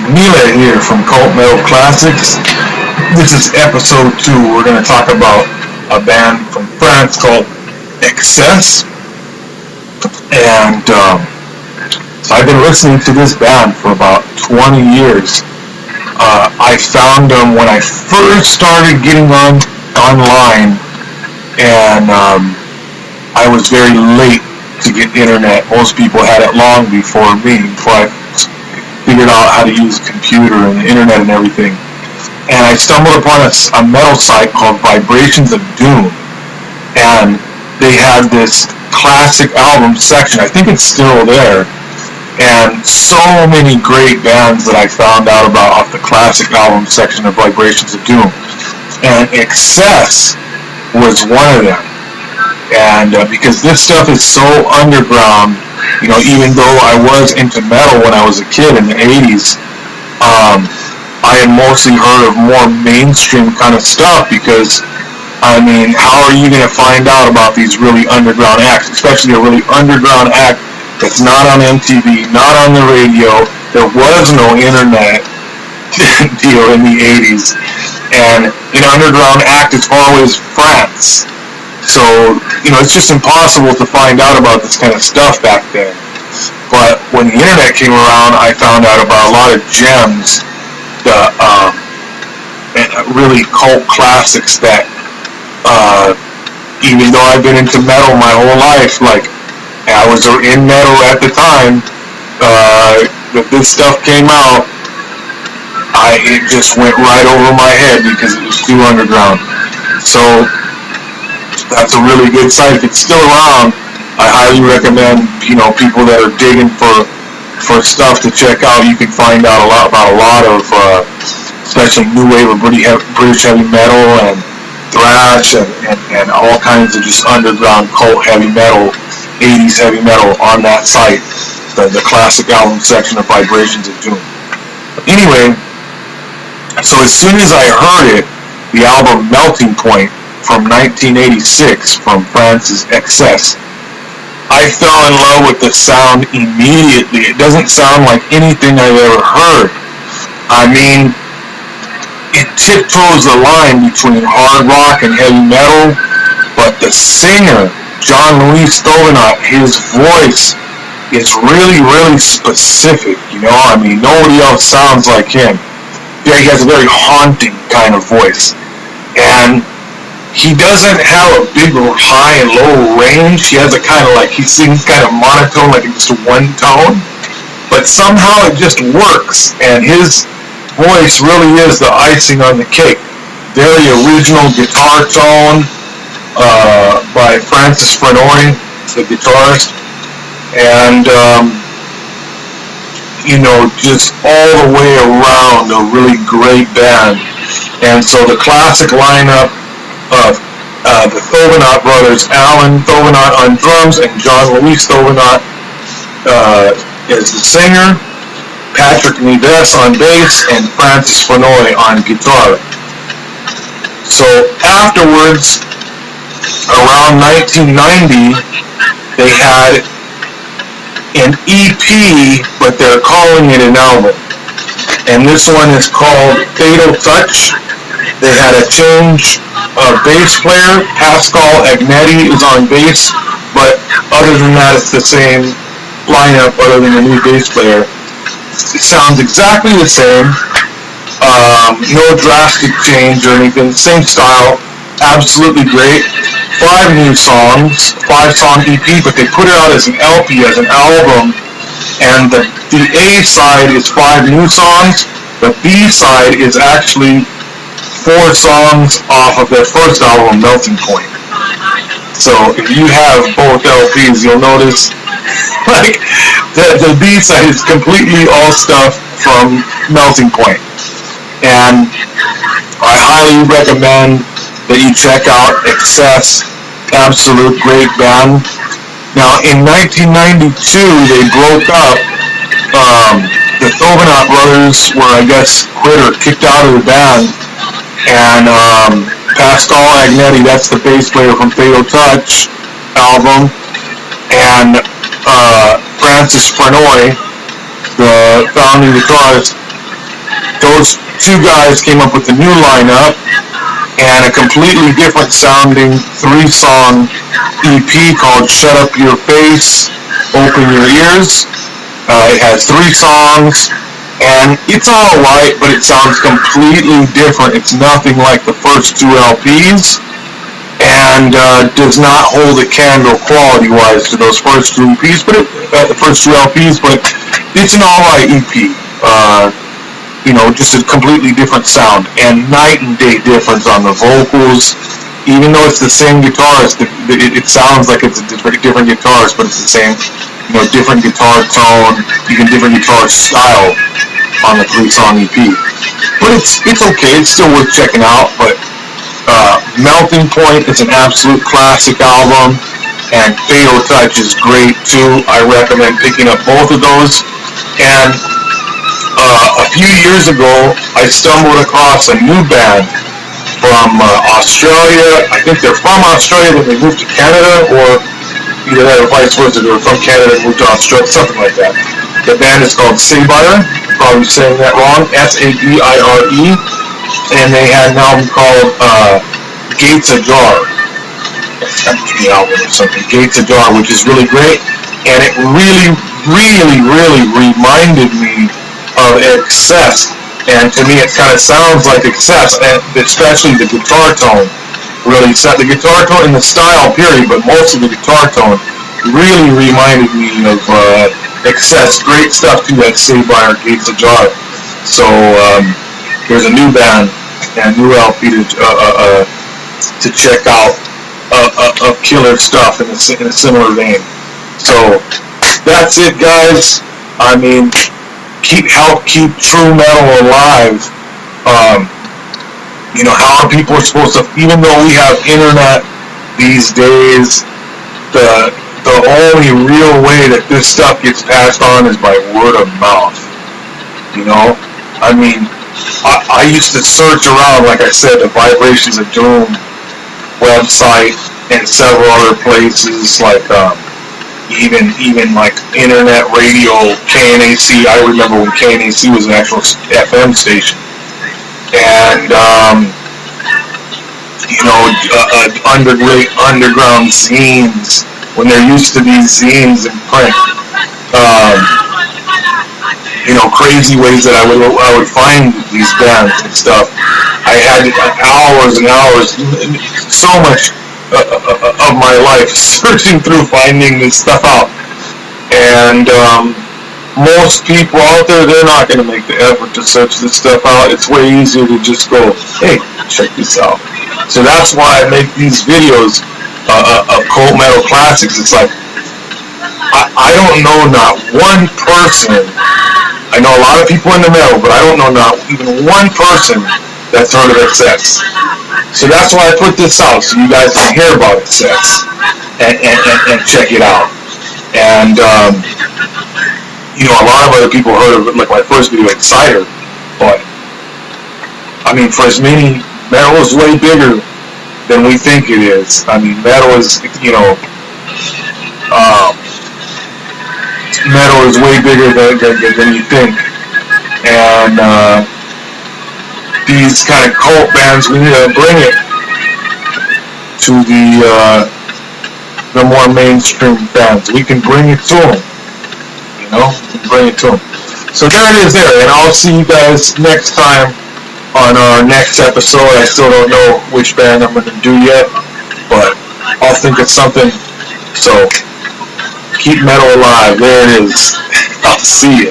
Mila here from Cult Metal Classics. This is episode 2. We're going to talk about a band from France called Excess. And so I've been listening to this band for about 20 years. I found them when I first started getting online, and I was very late to get internet. Most people had it long before me, before I figured out how to use a computer and the internet and everything. And I stumbled upon a metal site called Vibrations of Doom, and they had this classic album section. I think it's still there, and so many great bands that I found out about off the classic album section of Vibrations of Doom, and Excess was one of them. And because this stuff is so underground, you know, even though I was into metal when I was a kid in the 80s, I had mostly heard of more mainstream kind of stuff because, I mean, how are you going to find out about these really underground acts, especially a really underground act that's not on MTV, not on the radio? There was no internet deal in the 80s, and an underground act is always France. So, you know, it's just impossible to find out about this kind of stuff back then. But when the internet came around, I found out about a lot of gems, and really cult classics that, even though I've been into metal my whole life, like, I was in metal at the time, if this stuff came out, it just went right over my head because it was too underground. So, that's a really good site. If it's still around, I highly recommend, you know, people that are digging for stuff to check out. You can find out about a lot of, especially new wave of British heavy metal and thrash and all kinds of just underground cult heavy metal, 80s heavy metal on that site, the classic album section of Vibrations of Doom. Anyway, so as soon as I heard it, the album Melting Point from 1986 from France's Excess, I fell in love with the sound immediately. It doesn't sound like anything I've ever heard. I mean, it tiptoes the line between hard rock and heavy metal, but the singer, Jean-Louis Stauvenot, his voice is really, really specific, you know? I mean, nobody else sounds like him. Yeah, he has a very haunting kind of voice. And he doesn't have a big high and low range. He has a kind of like, he sings kind of monotone, like just one tone. But somehow it just works. And his voice really is the icing on the cake. Very original guitar tone by Francis Frenoy, the guitarist. And, you know, just all the way around a really great band. And so the classic lineup of the Stauvenot brothers, Alan Stauvenot on drums and Jean-Louis Stauvenot is the singer, Patrick Nives on bass, and Francis Frenoy on guitar. So afterwards, around 1990, they had an EP, but they're calling it an album. And this one is called Fatal Touch. They had a change of bass player. Pascal Agnetti is on bass, but other than that, it's the same lineup other than a new bass player. It sounds exactly the same. No drastic change or anything. Same style. Absolutely great. 5 new songs, 5-song EP, but they put it out as an LP, as an album. And the A side is 5 new songs. The B side is actually 4 songs off of their first album, Melting Point. So if you have both LPs, you'll notice like the B side is completely all stuff from Melting Point. And I highly recommend that you check out Excess. Absolute great band. Now in 1992 they broke up. The Stauvenot brothers were, I guess, quit or kicked out of the band. And Pascal Agnetti, that's the bass player from Fatal Touch album, and Francis Frenoy, the founding guitarist, those two guys came up with a new lineup and a completely different sounding 3-song EP called Shut Up Your Face, Open Your Ears. It has 3 songs, and it's alright, but it sounds completely different. It's nothing like the first 2 LPs, and does not hold a candle quality-wise to those first 2 EPs, but the first 2 LPs, but it's an alright EP. Just a completely different sound, and night and day difference on the vocals. Even though it's the same guitarist, it sounds like it's a different guitarist, but it's the same, different guitar tone, even different guitar style on the 3-song EP. But it's okay, it's still worth checking out. But Melting Point is an absolute classic album, and Fatal Touch is great too. I recommend picking up both of those. And a few years ago, I stumbled across a new band from Australia. I think they're from Australia, but they moved to Canada, or either that or vice versa. They were from Canada and moved to Australia, something like that. The band is called Sabire, probably saying that wrong, Sabire, and they had an album called Gates Ajar. The album or something, Gates Ajar, which is really great, and it really, really, really reminded me of Excess, and to me it kind of sounds like Excess, and especially the guitar tone. Really, the guitar tone and the style, period, but most of the guitar tone really reminded me of Excess. Great stuff too, that Sabire, Gates Ajar. So there's a new band and new LP to check out of killer stuff in a similar vein. So that's it, guys. I mean, help keep true metal alive. How are people supposed to, even though we have internet these days, the only real way that this stuff gets passed on is by word of mouth. I mean, I used to search around, like I said, the Vibrations of Doom website and several other places, like even like internet radio, KNAC. I remember when KNAC was an actual FM station, and underground zines, when there used to be zines in print. Crazy ways that I would find these bands and stuff. I had hours and hours, so much of my life searching through finding this stuff out. And most people out there, they're not going to make the effort to search this stuff out. It's way easier to just go, hey, check this out. So that's why I make these videos of Cult Metal Classics. It's like, I don't know not one person. I know a lot of people in the metal, but I don't know not even one person that's heard of Excess. So that's why I put this out, so you guys can hear about Excess and check it out. And a lot of other people heard of it, like my first video, Exciter. But I mean, for as many, metal is way bigger than we think it is. I mean, metal is, metal is way bigger than you think. And these kind of cult bands, we need to bring it to the more mainstream fans. We can bring it to them. We can bring it to them. So there it is there, and I'll see you guys next time on our next episode. I still don't know which band I'm going to do yet, but I'll think of something. So keep metal alive. There it is. I'll see you.